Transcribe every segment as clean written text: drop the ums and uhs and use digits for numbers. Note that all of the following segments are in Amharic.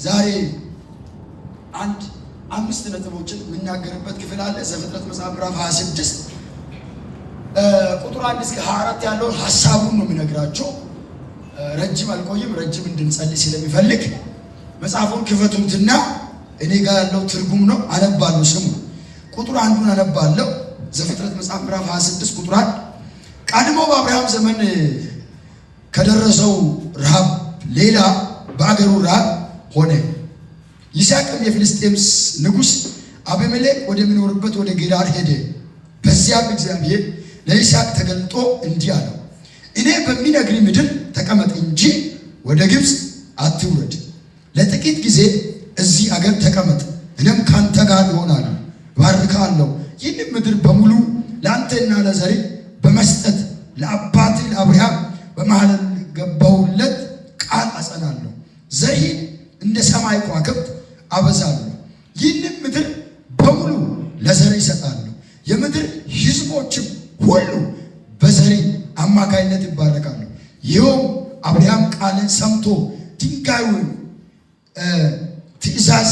ዛሬ አንድ 5 ነጥቦችን የምናገርበት ክፍል አለ። ዘፍጥረት መጽሐፍ ምዕራፍ 26 ቁጥር 1 እስከ 24 ያለውን ሐሳቡን ነው የምነግራቸው። ረጅም አልቆይም፣ ረጅም እንድንጸልይ ስለሚፈልግ መጽሐፉን ክፈቱትና እኔ ጋር ያለው ትርጉም ነው አነባለሁ። ስሙ። ቁጥር 1ን አነባለሁ። ዘፍጥረት መጽሐፍ ምዕራፍ 26 ቁጥር 1 ቀድሞ በአብርሃም ዘመን ከደረሰው ረሃብ ሌላ በአገሩ ረሃብ ሆነ። ይስሐቅም የፍልስጤም ንጉሥ አቤሜሌክ ወደሚኖርበት ወደ ጌራር ሄደ። በዚያም እግዚአብሔር ለይስሐቅ ተገልጦ እንዲህ አለው፣ እኔ በሚነግርህ ምድር ተቀመጥ እንጂ ወደ ግብፅ አትውረድ። ለጥቂት ጊዜ እዚህ አገር ተቀመጥ፣ እኔም ካንተ ጋር እሆናለሁ፣ እባርክሃለሁ። ይህን ምድር በሙሉ ለአንተና ለዘርህ በመስጠት ለአባትህ ለአብርሃም በማኅበር ገባሁለት ቃል አጸናለሁ። ዘርህን እንደ ሰማይ ከዋክብት አበዛለሁ። ይህን ምድር በሙሉ ለዘርህ ይሰጣለሁ። የምድር ሕዝቦችም ሁሉ በዘርህ አማካይነት ይባረካሉ። ይኸውም አብርሃም ቃልን ሰምቶ ድንጋዩን ትእዛዝ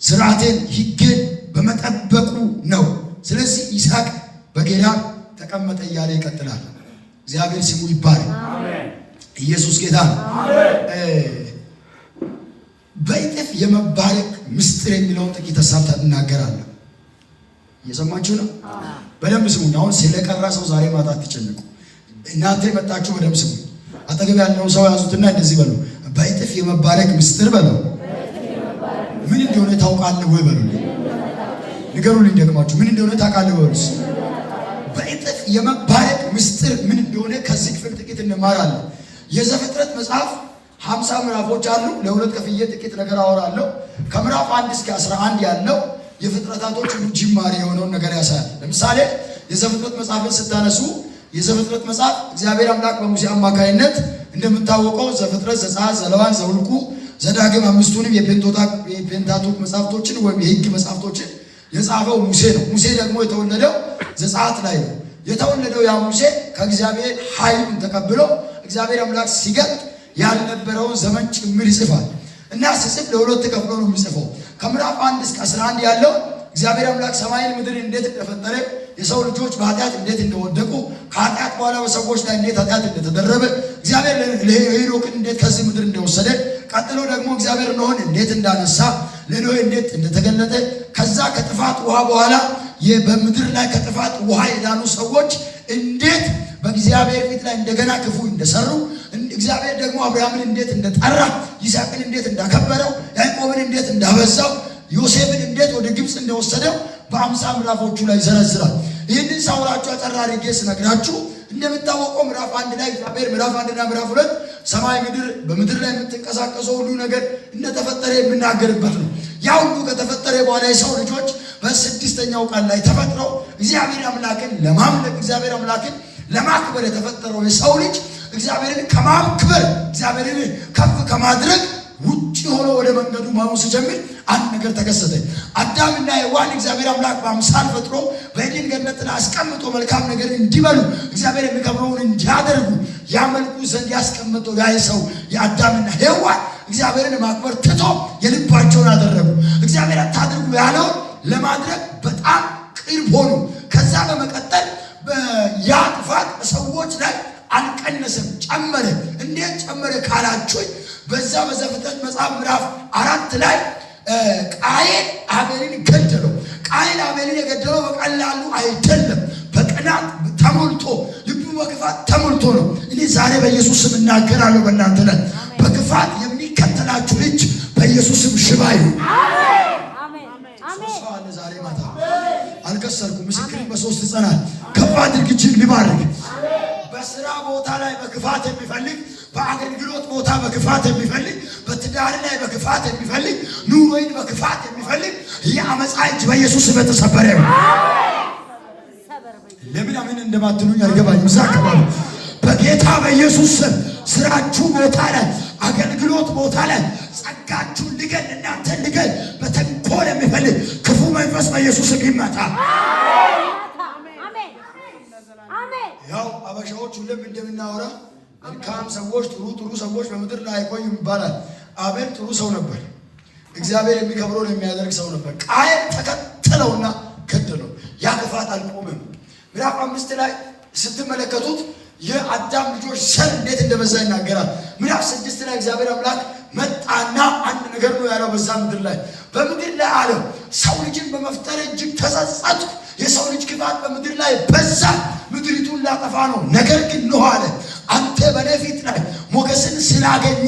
ሥርዓቴን ሕጌን በመጠበቁ ነው። ስለዚህ ይስሐቅ በጌራር ተቀመጠ እያለ ይቀጥላል። እግዚአብሔር ስሙ ይባረክ። ኢየሱስ ጌታ ነው። በእጥፍ የመባረክ ምስጢር የሚለውን ጥቂት ሀሳብ እናገራለሁ። እየሰማችሁ ነው? በደንብ ስሙኝ። አሁን ስለቀራ ሰው ዛሬ ማታ አትጨነቁ። እናንተ የመጣችሁ በደንብ ስሙ። አጠገብ ያለውን ሰው ያዙትና እንደዚህ በሉ፣ በእጥፍ የመባረክ ምስጢር በለው። ምን እንደሆነ ታውቃለህ ወይ በሉ። ንገሩልኝ ደግማችሁ፣ ምን እንደሆነ ታውቃለህ ወይ? በእጥፍ የመባረክ ምስጢር ምን እንደሆነ ከዚህ ክፍል ጥቂት እንማራለን። የዘፍጥረት መጽሐፍ 50 ምዕራፎች አሉ። ለሁለት ከፍዬ ጥቂት ነገር አወራለሁ። ከምዕራፍ 1 እስከ 11 ያለው የፍጥረታቶች ሁሉ ጅማሬ የሆነውን ነገር ያሳያል። ለምሳሌ የዘፍጥረት መጽሐፍን ስታነሱ የዘፍጥረት መጽሐፍ እግዚአብሔር አምላክ በሙሴ አማካይነት እንደምታወቀው ዘፍጥረት፣ ዘጸአት፣ ዘሌዋውያን፣ ዘኍልቍ፣ ዘዳግም አምስቱንም የፔንታቱክ መጽሐፍቶችን ወይም የሕግ መጽሐፍቶችን የጻፈው ሙሴ ነው። ሙሴ ደግሞ የተወለደው ዘጸአት ላይ ነው። የተወለደው ያ ሙሴ ከእግዚአብሔር ኃይሉን ተቀብሎ እግዚአብሔር አምላክ ሲገልጥ ያልነበረውን ዘመን ጭምር ይጽፋል እና ሲጽፍ ለሁለት ከፍሎ ነው የሚጽፈው። ከምዕራፍ 1 እስከ 11 ያለው እግዚአብሔር አምላክ ሰማይን ምድርን እንዴት እንደፈጠረ፣ የሰው ልጆች በኃጢአት እንዴት እንደወደቁ፣ ከኃጢአት በኋላ በሰዎች ላይ እንዴት ኃጢአት እንደተደረበ፣ እግዚአብሔር ሄኖክን እንዴት ከዚህ ምድር እንደወሰደ፣ ቀጥሎ ደግሞ እግዚአብሔር ኖኅን እንዴት እንዳነሳ፣ ለኖኅ እንዴት እንደተገለጠ፣ ከዛ ከጥፋት ውሃ በኋላ በምድር ላይ ከጥፋት ውሃ የዳኑ ሰዎች እንዴት በእግዚአብሔር ፊት ላይ እንደገና ክፉ እንደሰሩ፣ እግዚአብሔር ደግሞ አብርሃምን እንዴት እንደጠራ፣ ይስሐቅን እንዴት እንዳከበረው፣ ያዕቆብን እንዴት እንዳበዛው፣ ዮሴፍን እንዴት ወደ ግብፅ እንደወሰደው በ50 ምዕራፎቹ ላይ ይዘረዝራል። ይህንን ሳውራችሁ አጠር አድርጌ ስነግራችሁ እንደምታወቀው ምዕራፍ 1 ላይ እግዚአብሔር ምዕራፍ 1 እና ምዕራፍ 2 ሰማይ ምድር በምድር ላይ የምትንቀሳቀሰው ሁሉ ነገር እንደተፈጠረ የምናገርበት ነው። ያ ሁሉ ከተፈጠረ በኋላ የሰው ልጆች በ6ኛው ቀን ላይ ተፈጥረው እግዚአብሔር አምላክን ለማምለክ እግዚአብሔር አምላክን ለማክበር የተፈጠረው የሰው ልጅ እግዚአብሔርን ከማክበር እግዚአብሔርን ከፍ ከማድረግ ውጪ ሆኖ ወደ መንገዱ ማሙስ ሲጀምር አንድ ነገር ተከሰተ። አዳምና ሔዋን እግዚአብሔር አምላክ በአምሳል ፈጥሮ በኤድን ገነት ላይ አስቀምጦ መልካም ነገር እንዲበሉ እግዚአብሔር የሚከብረውን እንዲያደርጉ ያመልኩ ዘንድ ያስቀምጠው ያ ሰው የአዳምና ሔዋን እግዚአብሔርን ማክበር ትቶ የልባቸውን አደረጉ። እግዚአብሔር አታድርጉ ያለውን ለማድረግ በጣም ቅርብ ሆኑ። ከዛ በመቀጠል ያ ጥፋት በሰዎች ላይ አልቀነሰም፣ ጨመረ። እንዴት ጨመረ ካላችሁኝ በዛ በዘፍጥረት መጽሐፍ ምዕራፍ 4 ላይ ቃየን አቤልን ገደለው። ቃየን አቤልን የገደለው በቀላሉ አይደለም፣ በቅናት ተሞልቶ ልቡ በክፋት ተሞልቶ ነው። እኔ ዛሬ በኢየሱስ ስም እናገራለሁ በእናንተ ላይ በክፋት የሚከተላችሁ እጅ በኢየሱስ ስም ሽባ ይሁን። ሶስት አለ ዛሬ ማታ አልከሰርኩም፣ ምስክሬን በ3 ይጸናል። ከፍ አድርግ እጅን ልባርክ። በስራ ቦታ ላይ በክፋት የሚፈልግ፣ በአገልግሎት ቦታ በክፋት የሚፈልግ፣ በትዳር ላይ በክፋት የሚፈልግ፣ ኑሮን በክፋት የሚፈልግ የአመፃ እጅ በኢየሱስ ስም ተሰበረ ይሁን። ለምን አሜን እንደማትሉኝ አልገባኝም። እዛ አካባቢ በጌታ በኢየሱስ ስም ስራችሁ ቦታ ላይ አገልግሎት ቦታ ላይ ጸጋችሁን ልገል እናንተን ልገል በተንኮል የሚፈልግ ክፉ መንፈስ በኢየሱስ ስም ይመታ። ያው አበሻዎች ሁሉም እንደምናወራ መልካም ሰዎች ጥሩ ሰዎች በምድር ላይ አይቆዩም ይባላል። አቤል ጥሩ ሰው ነበር። እግዚአብሔር የሚከብረውን የሚያደርግ ሰው ነበር። ቃየል ተከተለውና ገደለው። ያ ክፋት አልቆመም። ምዕራፍ 5 ላይ ስትመለከቱት የአዳም ልጆች ዘር እንዴት እንደበዛ ይናገራል። ምዕራፍ 6 ላይ እግዚአብሔር አምላክ መጣና አንድ ነገር ነው ያለው በዛ ምድር ላይ በምድር ላይ አለው ሰው ልጅን በመፍጠር እጅግ ተጸጸትኩ። የሰው ልጅ ክፋት በምድር ላይ በዛ፣ ምድሪቱን ላጠፋ ነው። ነገር ግን ኖህ አለ አንተ በእኔ ፊት ላይ ሞገስን ስላገኘ፣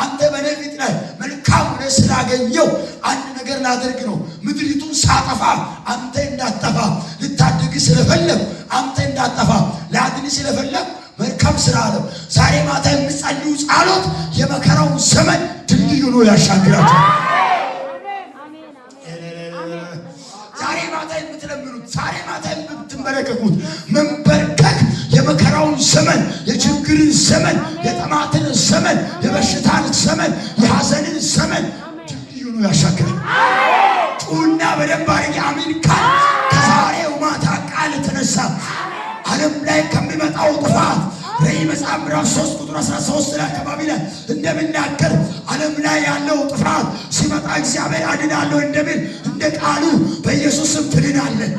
አንተ በእኔ ፊት ላይ መልካም ሆነ ስላገኘው አንድ ነገር ላደርግ ነው። ምድሪቱን ሳጠፋ አንተ እንዳጠፋ ልታድግ ስለፈለግ፣ አንተ እንዳጠፋ ላድን ስለፈለግ መልካም ስራ አለው። ዛሬ ማታ የምጸልዩ ጸሎት የመከራውን ዘመን ድልድይ ሆኖ ያሻግራችሁ። ዛሬ ማታ የምትለምኑት፣ ዛሬ ማታ የምትመለከቱት መንበርከክ የመከራውን ዘመን፣ የችግርን ዘመን፣ የጠማትን ዘመን፣ የበሽታን ዘመን፣ የሐዘንን ዘመን ድልድይ ሆኖ ያሻግራል። ጩና በደንብ አድርጌ አሜን ካል ከዛሬው ማታ ቃል የተነሳ ዓለም ላይ ከሚመጣው ጥፋት ራዕይ መጽሐፍ ምዕራፍ 3 ቁጥር 13 ላይ አካባቢ ላይ እንደምናገር ዓለም ላይ ያለው ጥፋት ሲመጣ እግዚአብሔር አድናለሁ እንደሚል እንደ ቃሉ በኢየሱስ ስም ትድናለህ፣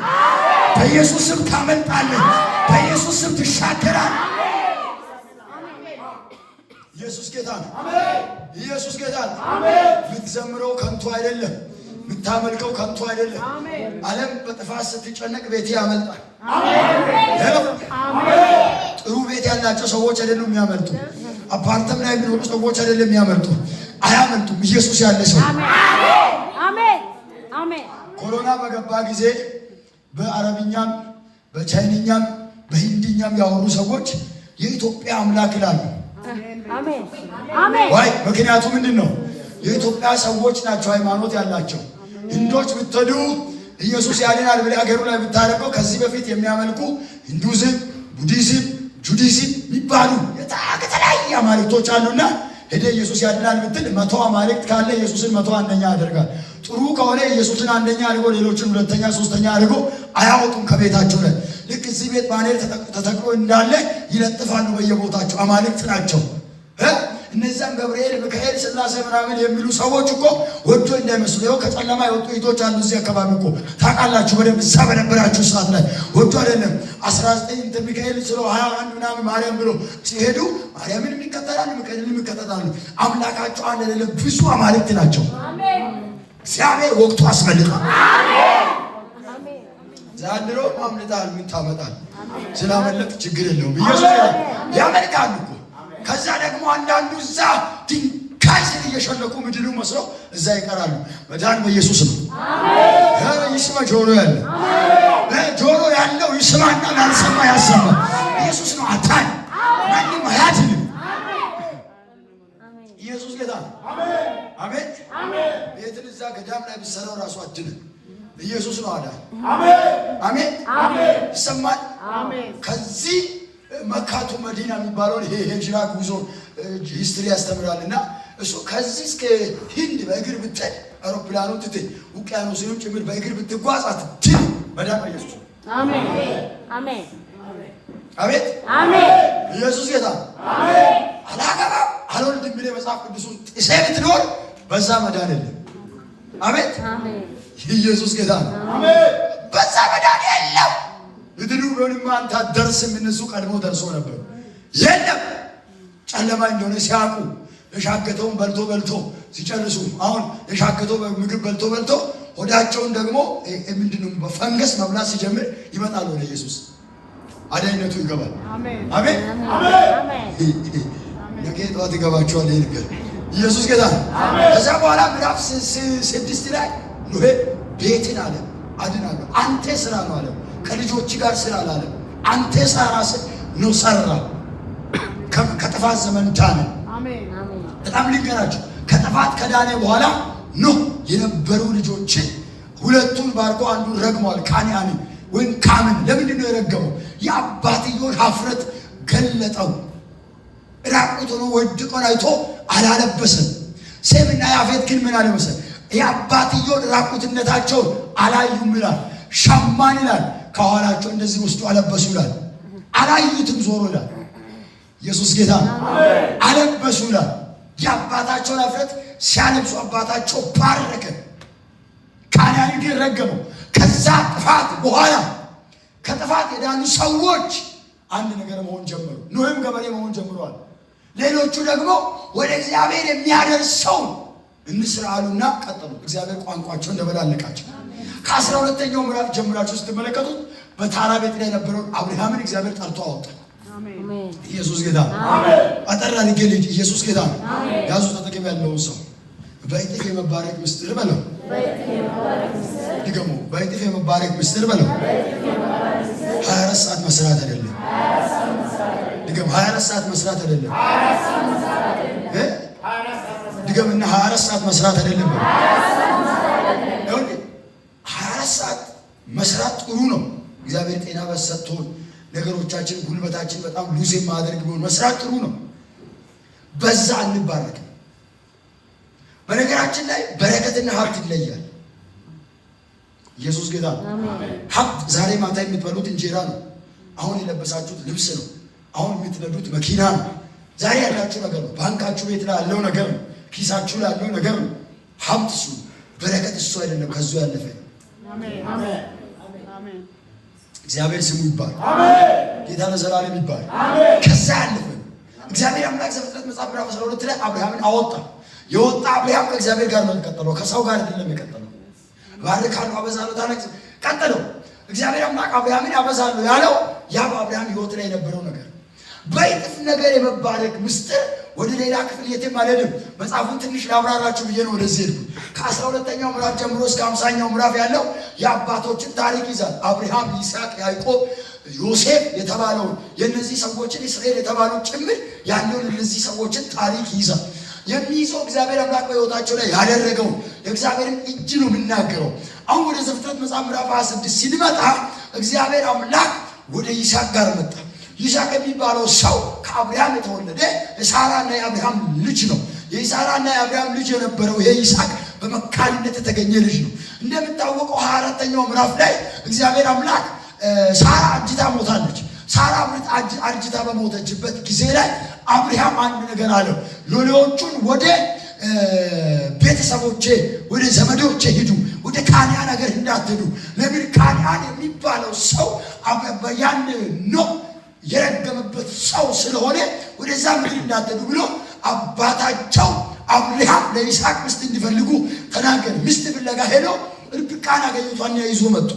በኢየሱስ ስም ታመልጣለህ፣ በኢየሱስ ስም ትሻገራለህ። ኢየሱስ ጌታ ነው። ኢየሱስ ጌታ ነው። የምትዘምረው ከንቱ አይደለም፣ የምታመልከው ከንቱ አይደለም። ዓለም በጥፋት ስትጨነቅ ቤት ያመልጣል። ጥሩ ቤት ያላቸው ሰዎች አይደሉም የሚያመልጡ። አፓርተም ላይ የሚኖሩ ሰዎች አይደለም የሚያመልጡ፣ አያመልጡም። ኢየሱስ ያለ ሰው ኮሮና በገባ ጊዜ በአረብኛም በቻይንኛም በሂንዲኛም ያወሩ ሰዎች የኢትዮጵያ አምላክ ይላሉ። ዋይ ምክንያቱ ምንድን ነው? የኢትዮጵያ ሰዎች ናቸው ሃይማኖት ያላቸው። ህንዶች ብትሄዱ ኢየሱስ ያድናል ብለህ አገሩ ላይ ብታረቀው ከዚህ በፊት የሚያመልኩ ሂንዱዝም፣ ቡዲዝም፣ ጁዲዝም የሚባሉ የተለያየ አማልክቶች አሉና ሄደ ኢየሱስ ያድናል ብትል 100 አማልክት ካለ ኢየሱስን 101ኛ ያደርጋል። ጥሩ ከሆነ ኢየሱስን አንደኛ አድርጎ ሌሎችን ሁለተኛ ሶስተኛ አድርጎ አያወጡም ከቤታቸው ላይ። ልክ እዚህ ቤት ባኔር ተተክሎ እንዳለ ይለጥፋሉ በየቦታቸው። አማልክት ናቸው። እነዛም ገብርኤል፣ ሚካኤል፣ ስላሴ ምናምን የሚሉ ሰዎች እኮ ወዶ እንዳይመስሉ ይኸው ከጨለማ የወጡ እህቶች አሉ እዚህ አካባቢ እኮ ታውቃላችሁ። በደንብ እዛ በነበራችሁ ሰዓት ላይ ወዶ አይደለም 19 ሚካኤል ስለ 21 ምናምን ማርያም ብሎ ሲሄዱ ማርያምን የሚከተላሉ፣ ሚካኤልን የሚከተላሉ። አምላካቸው አንድ አይደለም፣ ብዙ አማልክት ናቸው። እግዚአብሔር ወቅቱ አስመልጣል። ዛንድሮ ማምልጣል ምን ታመጣል? ስላመለጥ ችግር የለውም። ኢየሱስ ያመልካሉ እኮ። ከዛ ደግሞ አንዳንዱ እዛ ድንጋይ ስር እየሸለቁ ምድሩ መስለው እዛ ይቀራሉ። መዳን በኢየሱስ ነው። አሜን። ይስማ ጆሮ ያለው ጆሮ ያለው ይስማና ላልሰማ ያሰማ። ኢየሱስ ነው አታን ማንም አያድንም። ኢየሱስ ጌታ ነው። አሜን አሜን። ቤትን እዛ ገዳም ላይ ብትሰራው ራሱ አድነ። ኢየሱስ ነው አዳን። አሜን አሜን። ይሰማል። ከዚህ መካቱ መዲና የሚባለው ይሄ ሂጅራ ጉዞ ሂስትሪ ያስተምራልና እሱ ከዚህ እስከ ህንድ በእግር ብትሄድ አውሮፕላኑን ትተህ ውቅያኖስን ጭምር በእግር ብትጓዝ አትድን። መዳን በኢየሱስ ነው። አሜን አሜን አሜን አሜን። ኢየሱስ ጌታ አሜን። አላገባም አልወልድም ብለህ መጽሐፍ ቅዱሱን ጥሰህ ብትኖር በዛ መዳን የለም። አሜን አሜን። ኢየሱስ ጌታ ነው። አሜን። በዛ መዳን የለም። ምድሩ ቢሆንማ አንተ አትደርስም። እነሱ ቀድሞ ደርሶ ነበር። የለም ጨለማ እንደሆነ ሲያውቁ የሻገተውን በልቶ ሲጨርሱ አሁን የሻገተው ምግብ በልቶ ሆዳቸውን ደግሞ ምንድነው በፈንገስ መብላት ሲጀምር ይመጣል ወደ ኢየሱስ። አዳኝነቱ ይገባል። አሜን አሜን አሜን። ነገ ጠዋት ይገባቸዋል ይሄ ነገር። ኢየሱስ ጌታ ነው። ከዛ በኋላ ምዕራፍ 6 ላይ ኖሄ ቤትን አለ አድናለሁ። አንተ ስራ ነው አለ። ከልጆች ጋር ስራ አለ። አንተ ስራ ራስህ ነው ሰራ። ከጥፋት ዘመን ዳነ። አሜን አሜን። በጣም ልንገራችሁ ከጥፋት ከዳነ በኋላ ኖህ የነበሩ ልጆችን ሁለቱን ባርኮ አንዱን ረግሟል። ካንያንን ወይም ካምን። ለምንድን ነው የረገመው? የአባትዮን ሀፍረት ገለጠው። ራቁት ሆኖ ወድቆን አይቶ አላለበሰም። ሴምና ያፌት ግን ምን አለ መሰለህ? የአባትዮን ራቁትነታቸውን አላዩም ይላል። ሸማን ይላል ከኋላቸው እንደዚህ ውስጡ አለበሱ ይላል። አላዩትም ዞሮ ይላል። ኢየሱስ ጌታ ነው። አለበሱ ይላል። የአባታቸውን እፍረት ሲያለብሱ አባታቸው ባረከ፣ ካናንን ግን ረገመው። ከዛ ጥፋት በኋላ ከጥፋት የዳኑ ሰዎች አንድ ነገር መሆን ጀመሩ። ኖህም ገበሬ መሆን ጀምረዋል። ሌሎቹ ደግሞ ወደ እግዚአብሔር የሚያደርሰው እንስራ አሉና ቀጠሉ። እግዚአብሔር ቋንቋቸውን እንደበላለቃቸው። ከ12ኛው ምዕራፍ ጀምራችሁ ስትመለከቱት በታራ ቤት ላይ የነበረውን አብርሃምን እግዚአብሔር ጠርቶ አወጣ። ኢየሱስ ጌታ ነው። አጠራ ንገል ኢየሱስ ጌታ ነው። ያዙ ተጠቅም ያለውን ሰው በእጥፍ የመባረክ ምስጢር በለው። ድገሙ። በእጥፍ የመባረክ ምስጢር በለው። 24 ሰዓት መስራት አይደለም። ድገም። 24 ሰዓት መስራት አይደለም። ድገምና 24 ሰዓት መስራት አይደለም። 24 ሰዓት መስራት ጥሩ ነው። እግዚአብሔር ጤና በሰጥቶን ነገሮቻችን ጉልበታችን በጣም ሉዝ የማያደርግ ቢሆን መስራት ጥሩ ነው። በዛ እንባረክ። በነገራችን ላይ በረከትና ሀብት ይለያል። ኢየሱስ ጌታ ነው። ሀብት ዛሬ ማታ የምትበሉት እንጀራ ነው። አሁን የለበሳችሁት ልብስ ነው። አሁን የምትነዱት መኪና ነው። ዛሬ ያላችሁ ነገር ነው። ባንካችሁ ቤት ላይ ያለው ነገር ነው። ኪሳችሁ ላይ ያለው ነገር ነው። ሀብት እሱ፣ በረከት እሱ አይደለም። ከሱ ያለፈ እግዚአብሔር ስሙ ይባላል። ጌታ ለዘላለም ይባላል። ከዛ ያለፈ እግዚአብሔር አምላክ ዘፍጥረት መጽሐፍ ምዕራፍ 12 ላይ አብርሃምን አወጣ። የወጣ አብርሃም ከእግዚአብሔር ጋር ነው የቀጠለው፣ ከሰው ጋር አይደለም የቀጠለው። ባርካለሁ አበዛለሁ ታላቅ ቀጠለው። እግዚአብሔር አምላክ አብርሃምን አበዛለሁ ያለው ያ በአብርሃም ሕይወት ላይ የነበረው ነገር በእጥፍ ነገር የመባረክ ምስጢር ወደ ሌላ ክፍል የትም አልሄድም። መጽሐፉን ትንሽ ላብራራችሁ ብዬ ነው ወደዚህ ሄድኩ። ከ12ኛው ምዕራፍ ጀምሮ እስከ 50ኛው ምዕራፍ ያለው የአባቶችን ታሪክ ይዛል። አብርሃም፣ ይስሐቅ፣ ያዕቆብ፣ ዮሴፍ የተባለውን የእነዚህ ሰዎችን እስራኤል የተባሉ ጭምር ያለውን እነዚህ ሰዎችን ታሪክ ይዛል። የሚይዘው እግዚአብሔር አምላክ በሕይወታቸው ላይ ያደረገውን የእግዚአብሔርን እጅ ነው የምናገረው። አሁን ወደ ዘፍጥረት መጽሐፍ ምዕራፍ 26 ሲመጣ እግዚአብሔር አምላክ ወደ ይስሐቅ ጋር መጣ። ይስሐቅ የሚባለው ሰው ከአብርሃም የተወለደ የሳራና የአብርሃም ልጅ ነው። የሳራና የአብርሃም ልጅ የነበረው ይሄ ይስሐቅ በመካንነት የተገኘ ልጅ ነው። እንደምታወቀው 24ኛው ምዕራፍ ላይ እግዚአብሔር አምላክ ሳራ አርጅታ ሞታለች። ሳራ አርጅታ በሞተችበት ጊዜ ላይ አብርሃም አንድ ነገር አለው። ሎሌዎቹን ወደ ቤተሰቦቼ ወደ ዘመዶቼ ሂዱ፣ ወደ ካንዓን ሀገር እንዳትሄዱ። ለምን? ካንዓን የሚባለው ሰው ያን ነው የረገመበት ሰው ስለሆነ ወደዛ ምድር እንዳትሄዱ ብሎ አባታቸው አብርሃም ለይስሐቅ ሚስት እንዲፈልጉ ተናገረ። ሚስት ፍለጋ ሄደው ርብቃን አገኙቷን ይዞ መጡ።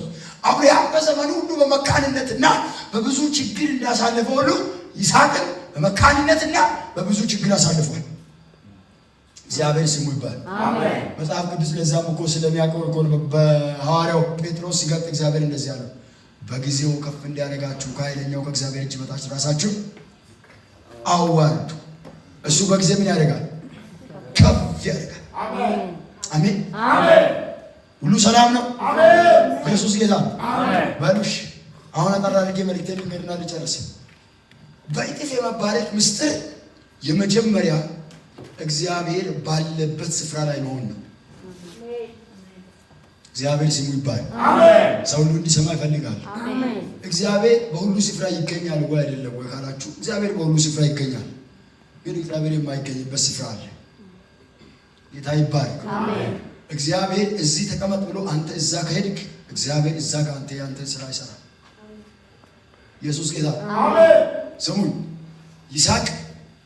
አብርሃም በዘመኑ ሁሉ በመካንነትና በብዙ ችግር እንዳሳለፈው ሁሉ ይስሐቅን በመካንነትና በብዙ ችግር አሳልፏል። እግዚአብሔር ስሙ ይባላል። አሜን። መጽሐፍ ቅዱስ ለዛም እኮ ስለሚያውቀው እኮ በሐዋርያው ጴጥሮስ ሲገልጥ እግዚአብሔር እንደዚህ አለው፣ በጊዜው ከፍ እንዲያደርጋችሁ ከኃይለኛው ከእግዚአብሔር እጅ በታች ራሳችሁ አዋርዱ። እሱ በጊዜ ምን ያደርጋል? ከፍ ያደርጋል። አሜን አሜን አሜን። ሁሉ ሰላም ነው። አሜን። ኢየሱስ ጌታ ነው። አሜን። በሉሽ አሁን አጠራ አድርጌ መልእክቴን ልንገርና ልጨርስ። በእጥፍ የመባረክ ምስጢር የመጀመሪያ እግዚአብሔር ባለበት ስፍራ ላይ መሆን ነው። እግዚአብሔር ስሙ ይባላል። አሜን። ሰው ሁሉ እንዲሰማ ይፈልጋል። አሜን። እግዚአብሔር በሁሉ ስፍራ ይገኛል ወይ አይደለም ወይ ካላችሁ፣ እግዚአብሔር በሁሉ ስፍራ ይገኛል። ግን እግዚአብሔር የማይገኝበት ስፍራ አለ። ጌታ ይባረክ። አሜን። እግዚአብሔር እዚህ ተቀመጥ ብሎ አንተ እዛ ከሄድክ እግዚአብሔር እዛ ጋር አንተ ያንተን ስራ ይሰራል። ኢየሱስ ጌታ። አሜን። ስሙኝ፣ ይስሐቅ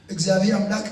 እግዚአብሔር አምላክ